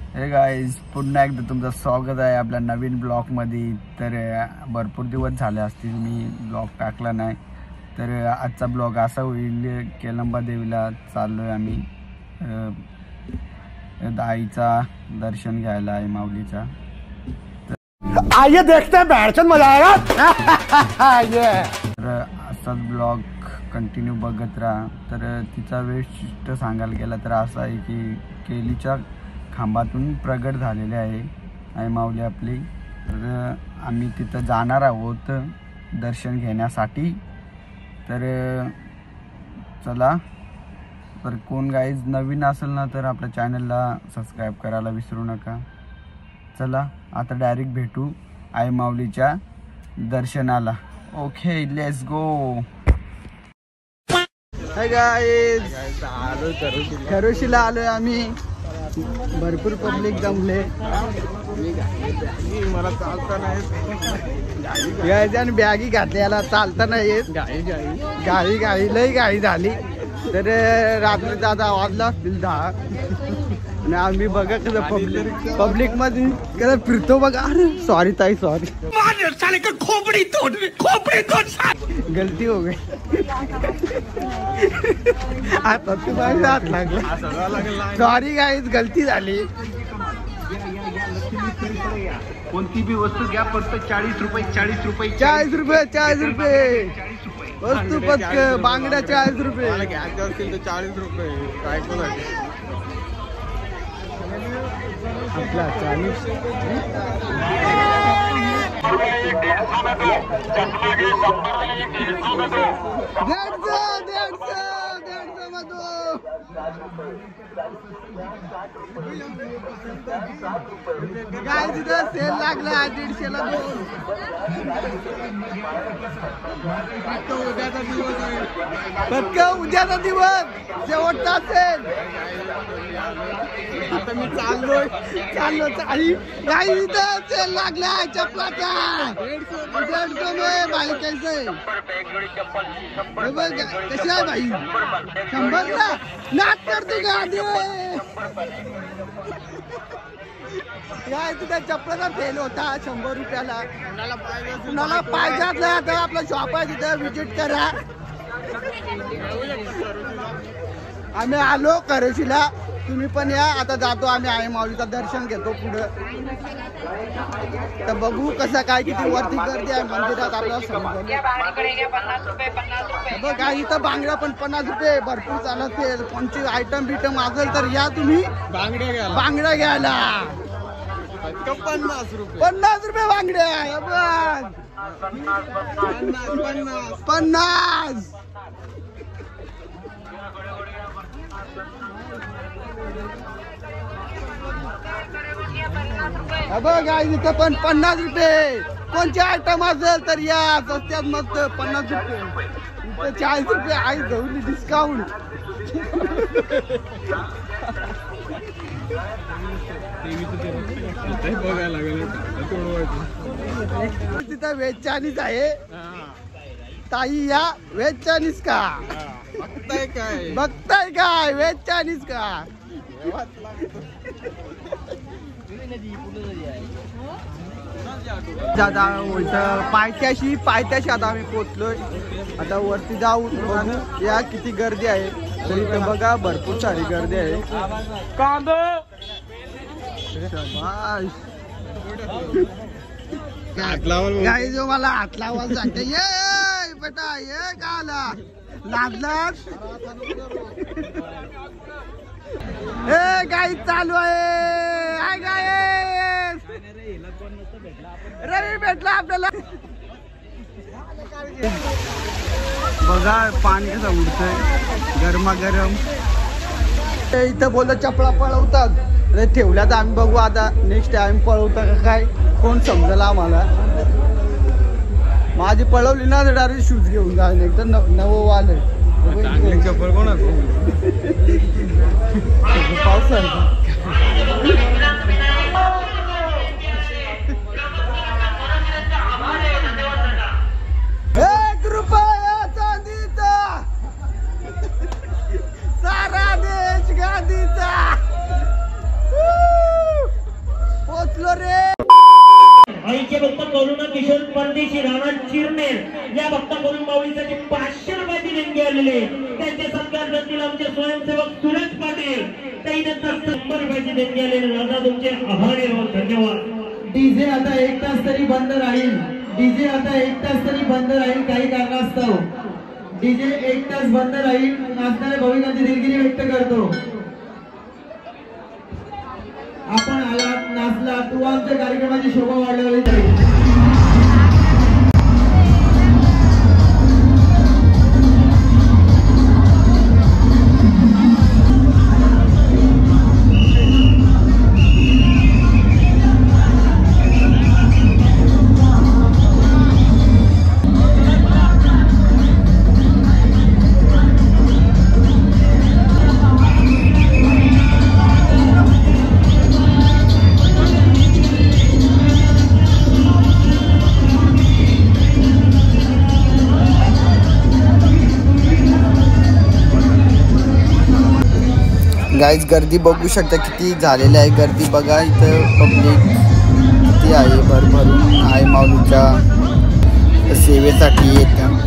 हे गाईज, पुन्हा एकदा तुमचं स्वागत आहे आपल्या नवीन ब्लॉगमध्ये। तर भरपूर दिवस झाले असतील मी ब्लॉग टाकला नाही, तर आजचा ब्लॉग असा होईल की लंबादेवीला चाललो आहे आम्ही आईचा दर्शन घ्यायला आहे माऊलीचा। आइए देखते हैं बैठन मजा आएगा। तर असाच ब्लॉग कंटिन्यू बघत राहा। तर तिचा वैशिष्ट्य सांगायला गेला तर असा आहे की केलीच्या खांबातून प्रगट झालेले आहे आई माऊली आपली। तर आम्ही तिथं जाणार आहोत दर्शन घेण्यासाठी। तर चला, तर कोण गाईज नवीन असेल ना तर आपल्या चॅनलला सबस्क्राईब करायला विसरू नका। चला आता डायरेक्ट भेटू आई माऊलीच्या दर्शनाला। Okay, let's go. Hi guys, खरोशीला आलोय आम्ही। भरपूर पब्लिक जमले, मला चालता नाही आणि बॅगी घातल्याला चालता नाही येत। गाडी लई गाडी झाली। तर रात्री दादा वाजला असतील 10 आणि आम्ही बघा कसं पब्लिक मध्ये कसं फिरतो बघा। अरे सॉरी ताई, सॉरी, खोपड़ी तोड़ गलती हो गई। आता तुम्हाला हात लागला, सॉरी गाईज, गलती झाली। कोणती बी वस्तू घ्या फक्त 40 रुपये 40 रुपये 40 रुपये 40 रुपये वस्तू फक्त बांगड्या 40 रुपये घ्यायचे असतील तर 40 रुपये काय आपला 40 काय तिथं सेल लागला 150 ला 2। फक्त उद्याचा दिवस शेवटचा सेल। आता मी चाललो काही इथं सेल लागला चपलाचा 150 में भाई। कैसे कशी आहे भाई? 100 ला नाच करतो का काय? तुझ्या चपलाचा फेल होता 100 रुपयाला। कुणाला पाहिजे असला तर आपला शॉप आहे तिथं व्हिजिट करा। आम्ही आलो खरोशीला, तुम्ही पण या। आता जातो आम्ही आई माऊलीचं दर्शन घेतो पुढं। तर बघू कसं काय किती वरती गर्दी आहे मंदिरात आपल्याला समजेल। बघा इथं बांगड्या पण 50 रुपये भरपूर चालत असेल। कोणची आयटम बिटम असेल तर या तुम्ही बांगड्या घ्यायला। 50 रुपये बांगड्या, 50। बघा इथं पण 50 रुपये। कोणचे आयटम असेल तर या, स्वस्त्यात मस्त 50 रुपये। इथं 40 रुपये आई गवली डिस्काउंट। तिथं व्हेज चायनीज आहे ताई, या व्हेज चायनीज का बघताय काय व्हेज चायनीज का? दादा पायथ्याशी आता आम्ही पोहोचलोय। आता वरती जाऊ बघू या किती गर्दी आहे। तर इथं बघा भरपूर सारी गर्दी आहे। काही जो मला हात लावायला सांगते, ये बेटा ये का आला लादलास। हे गाई चालू आहे गाय। रवी भेटला आपल्याला। बघा पाणी कसं उडतंय गरमागरम। इथं बोलत चपला पळवतात, ठेवल्या तर आम्ही बघू आता नेक्स्ट टाइम पळवता का काय कोण समजला आम्हाला। माझी पळवली ना तर डायरेक्ट शूज घेऊन जायला एकदम नवं आलंय। चप्पल कोण पावसाळ्यात ₹1 चांदीचा सारा देश गादीचा। परदेशी राणा चिरनेर या भक्ताकडून माऊलीसाठी 500 रुपयाची देणगी आलेली त्यांचे सत्कार करतील आमचे स्वयंसेवक सुरेश पाटील काही त्यांचा 100 रुपयाची देणगी आलेली दादा तुमचे आभारी आहोत धन्यवाद। डीजे आता 1 तास तरी बंद राहील, डीजे आता 1 तास तरी बंद राहील काही कारणास्तव डीजे 1 तास बंद राहील। नाचणाऱ्या भाविकांची दिलगिरी व्यक्त करतो। आपण आलात नाचला तू आमच्या कार्यक्रमाची शोभा वाढवली जाईल। गाईज गर्दी बघू शकता किती झालेली आहे। गर्दी बघा इथं पब्लिक किती आहे, भरभरून आहे माऊलीच्या सेवेसाठी येतं।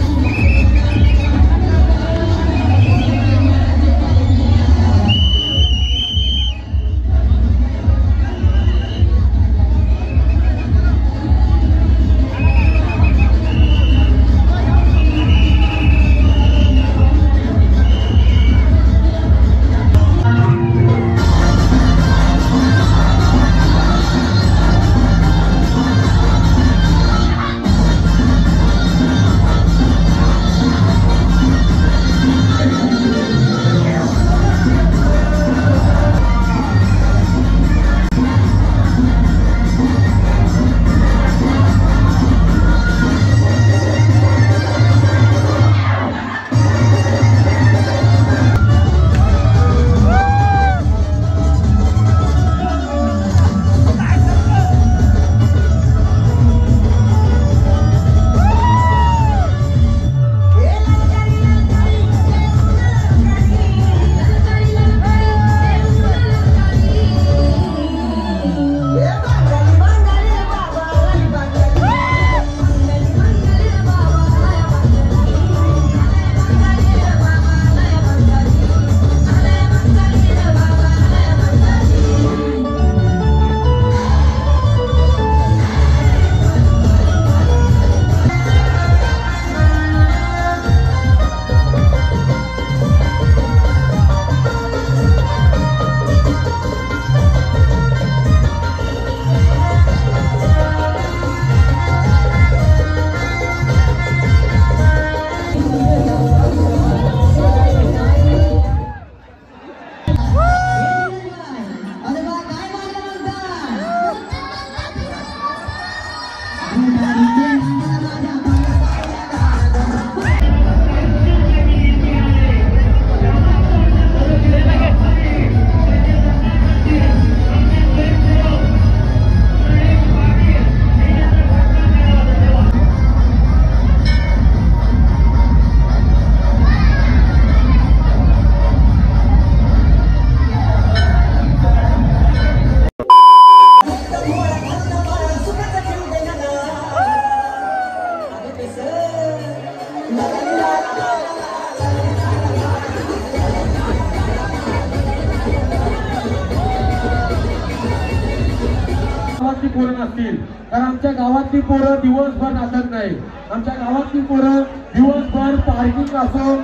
पोरं नसतील कारण आमच्या गावातली पोरं दिवसभर नाचत नाही। आमच्या गावातली पोरं दिवसभर पार्किंग असो